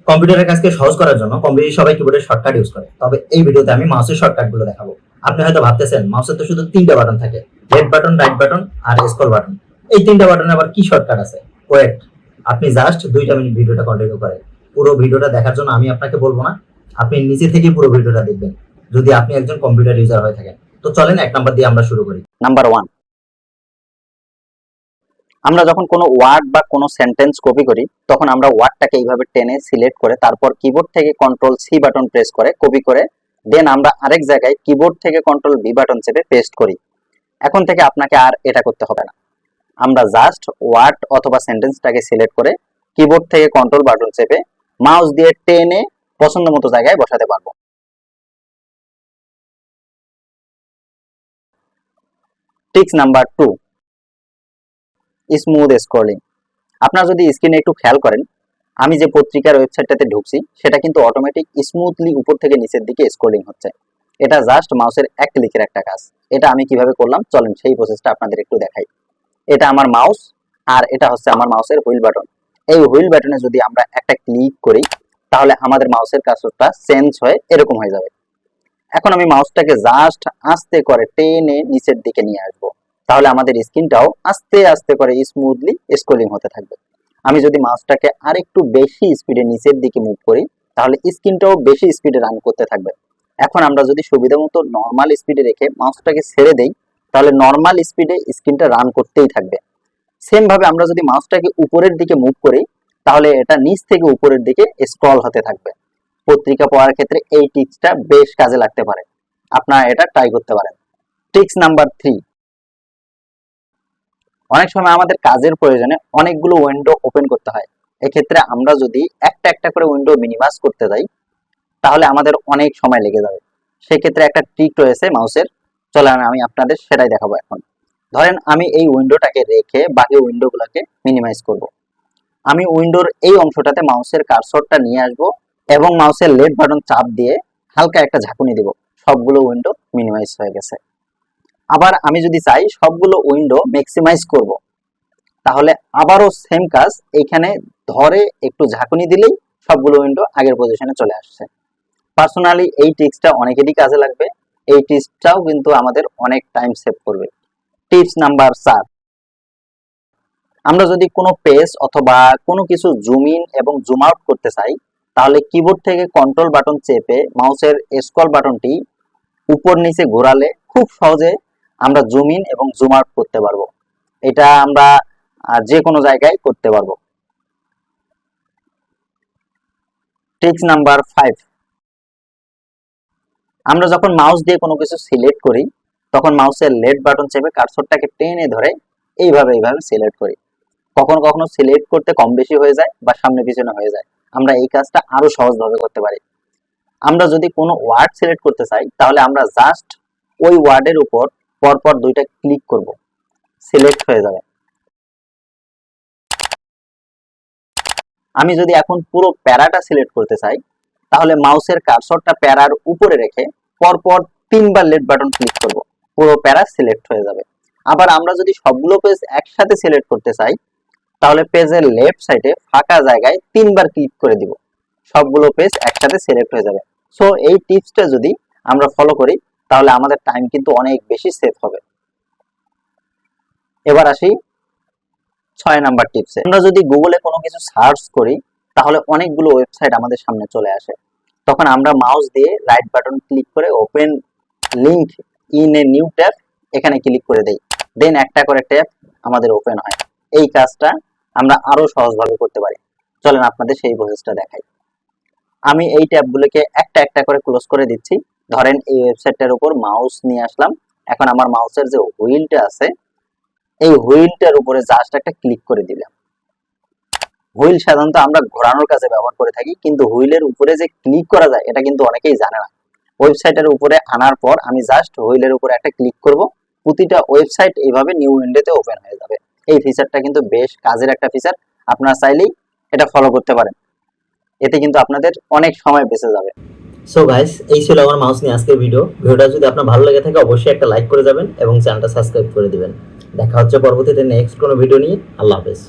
কম্পিউটারের কাজকে সহজ করার জন্য কম বেশি সবাই কিবোর্ডের শর্টকাট ইউজ করে, তবে এই ভিডিওতে আমি মাউসের শর্টকাট গুলো দেখাবো। আপনি হয়তো ভাবতেছেন মাউসের তো শুধু তিনটা বাটন থাকে, লেফট বাটন, রাইট বাটন আর স্ক্রল বাটন। এই তিনটা বাটনে আবার কি শর্টকাট আছে? ওয়েট, আপনি জাস্ট 2টা মিনিট ভিডিওটা কন্টিনিউ করেন। পুরো ভিডিওটা দেখার জন্য আমি আপনাকে বলবো না, আপনি নিজে থেকে পুরো ভিডিওটা দেখবেন যদি আপনি একজন কম্পিউটার ইউজার হয়ে থাকেন। তো চলেন 1 নাম্বার দিয়ে আমরা শুরু করি। নাম্বার 1, আমরা যখন কোনো ওয়ার্ড বা কোনো সেন্টেন্স কপি করি তখন আমরা ওয়ার্ডটাকে এইভাবে টেনে সিলেক্ট করে তারপর কিবোর্ড থেকে কন্ট্রোল সি বাটন প্রেস করে কপি করে দেন আমরা আরেক জায়গায় কিবোর্ড থেকে কন্ট্রোল বি বাটন চেপে পেস্ট করি। এখন থেকে আপনাকে আর এটা করতে হবে না, আমরা জাস্ট ওয়ার্ড অথবা সেন্টেন্সটাকে সিলেক্ট করে কিবোর্ড থেকে কন্ট্রোল বাটন চেপে মাউস দিয়ে টেনে পছন্দ মতো জায়গায় বসাতে পারবো। Tips number 2, smooth scrolling. আপনারা যদি স্ক্রিনে একটু খেয়াল করেন, আমি যে পত্রিকার ওয়েবসাইটটাতে ঢুকছি সেটা কিন্তু অটোমেটিক স্মুথলি উপর থেকে নিচের দিকে স্ক্রলিং হচ্ছে। এটা জাস্ট মাউসের এক ক্লিকের একটা কাজ। এটা আমি কিভাবে করলাম চলেন সেই প্রসেসটা আপনাদের একটু দেখাই। এটা আমার মাউস আর এটা হচ্ছে আমার মাউসের হুইল বাটন। এই হুইল বাটনে যদি আমরা একটা ক্লিক করি তাহলে আমাদের মাউসের কার্সরটা চেঞ্জ হয়ে এরকম হয়ে যাবে। এখন আমি মাউসটাকে জাস্ট আস্তে করে টেনে নিচের দিকে নিয়ে আসবো, তাহলে আমাদের স্ক্রিনটাও আস্তে আস্তে করে স্মুথলি স্ক্রলিং হতে থাকবে। আমি যদি মাউসটাকে আরেকটু বেশি স্পিডে নিচের দিকে মুভ করি তাহলে স্ক্রিনটাও বেশি স্পিডে রান করতে থাকবে। এখন আমরা যদি সুবিধা মতো নর্মাল স্পিডে রেখে মাউসটাকে ছেড়ে দেই তাহলে নর্মাল স্পিডে স্ক্রিনটা রান করতেই থাকবে। সেম ভাবে আমরা যদি মাউসটাকে উপরের দিকে মুভ করি তাহলে এটা নিচ থেকে উপরের দিকে স্ক্রল হতে থাকবে। পত্রিকা পড়ার ক্ষেত্রে এই টিপসটা বেশ কাজে লাগতে পারে, আপনারা এটা ট্রাই করতে পারেন। টিপস নাম্বার 3, অনেক সময় আমাদের কাজের প্রয়োজনে অনেকগুলো উইন্ডো ওপেন করতে হয়। এক্ষেত্রে আমরা যদি একটা একটা করে উইন্ডো মিনিমাইজ করতে যাই তাহলে আমাদের অনেক সময় লেগে যাবে। সেক্ষেত্রে একটা ট্রিক রয়েছে মাউসের, চলেন আমি আপনাদের সেটাই দেখাবো। এখন ধরেন আমি এই উইন্ডোটাকে রেখে বাকি উইন্ডোগুলোকে মিনিমাইজ করব। আমি উইন্ডোর এই অংশটাতে মাউসের কার্সরটা নিয়ে আসব এবং মাউসের লেফট বাটন চাপ দিয়ে হালকা একটা ঝাঁকুনি দেব, সবগুলো উইন্ডো মিনিমাইজ হয়ে গেছে। আবার আমি যদি চাই সবগুলো উইন্ডো ম্যাক্সিমাইজ করব তাহলে আবারও সেম কাজ, এইখানে ধরে একটু ঝাঁকুনি দিলেই সবগুলো উইন্ডো আগের পজিশনে চলে আসছে। পার্সোনালি এই টিপসটা অনেকেরই কাজে লাগবে, এই টিপসটাও কিন্তু আমাদের অনেক টাইম সেভ করবে। টিপস নাম্বার 4, আমরা যদি কোনো পেজ অথবা কোনো কিছু জুম ইন এবং জুম আউট করতে চাই তাহলে কিবোর্ড থেকে কন্ট্রোল বাটন চেপে মাউসের স্ক্রল বাটনটি উপর নিচে ঘোরালে খুব সহজে আমরা জুম ইন এবং জুম আউট করতে পারবো। এটা আমরা যে কোনো জায়গায় করতে পারবো। টিপস নাম্বার 5, আমরা যখন মাউস দিয়ে কোনো কিছু সিলেক্ট করি তখন মাউসের লেফট বাটন চেপে কার্সরটাকে টেনে ধরে এইভাবে সিলেক্ট করি। কখনো কখনো সিলেক্ট করতে কম বেশি হয়ে যায় বা সামনে পিছনে হয়ে যায়, আমরা এই কাজটা আরো সহজভাবে করতে পারি। আমরা যদি কোনো ওয়ার্ড সিলেক্ট করতে চাই তাহলে আমরা জাস্ট ওই ওয়ার্ডের উপর পরপর 2টা ক্লিক করব, সিলেক্ট হয়ে যাবে। আমি যদি এখন পুরো প্যারাটা সিলেক্ট করতে চাই তাহলে মাউসের কার্সরটা প্যারার উপরে রেখে পরপর 3বার লেফট বাটন ক্লিক করব, পুরো প্যারা সিলেক্ট হয়ে যাবে। আবার আমরা যদি সবগুলো পেজ একসাথে সিলেক্ট করতে চাই তাহলে পেজের লেফট সাইডে ফাঁকা জায়গায় 3বার ক্লিক করে দিব, সবগুলো পেজ একসাথে সিলেক্ট হয়ে যাবে। সো এই টিপসটা যদি আমরা ফলো করি তাহলে আমাদের টাইম কিন্তু অনেক বেশি সেভ হবে। এবার আসি 6 নাম্বার টিপসে। আমরা যদি গুগলে কোনো কিছু সার্চ করি তাহলে অনেকগুলো ওয়েবসাইট আমাদের সামনে চলে আসে, তখন আমরা মাউস দিয়ে রাইট বাটন ক্লিক করে open link in a new tab এখানে ক্লিক করে দেই, দেন একটা করে ট্যাব আমাদের ওপেন হয়। এই কাজটা আমরা আরো সহজভাবে করতে পারি, চলেন আপনাদের সেই প্রসেসটা দেখাই। আমি এই ট্যাবগুলোকে একটা একটা করে ক্লোজ করে দিচ্ছি। ধরেন এই ওয়েবসাইটটার উপর মাউস নিয়ে আসলাম, এখন আমার মাউসের যে হুইলটা আছে এই হুইলটার উপরে জাস্ট একটা ক্লিক করে দিলাম। হুইল সাধারণত আমরা ঘোরানোর কাজে ব্যবহার করে থাকি, কিন্তু হুইলের উপরে যে ক্লিক করা যায় এটা কিন্তু অনেকেই জানে না। ওয়েবসাইটের উপরে আনার পর আমি জাস্ট হুইলের উপরে একটা ক্লিক করব, প্রতিটা ওয়েবসাইট এইভাবে নিউ উইন্ডোতে ওপেন হয়ে যাবে। এই ফিচারটা কিন্তু বেশ কাজের একটা ফিচার, আপনারা চাইলেই এটা ফলো করতে পারেন, এতে কিন্তু আপনাদের অনেক সময় বেঁচে যাবে। সো গাইস, এই ছিল আমার মাউস নিয়ে আজকের ভিডিওটা যদি আপনার ভালো লেগে থাকে অবশ্যই একটা লাইক করে যাবেন এবং চ্যানেলটা সাবস্ক্রাইব করে দিবেন। দেখা হচ্ছে পরবর্তীতে নেক্সট কোনো ভিডিও নিয়ে। আল্লাহ হাফেজ।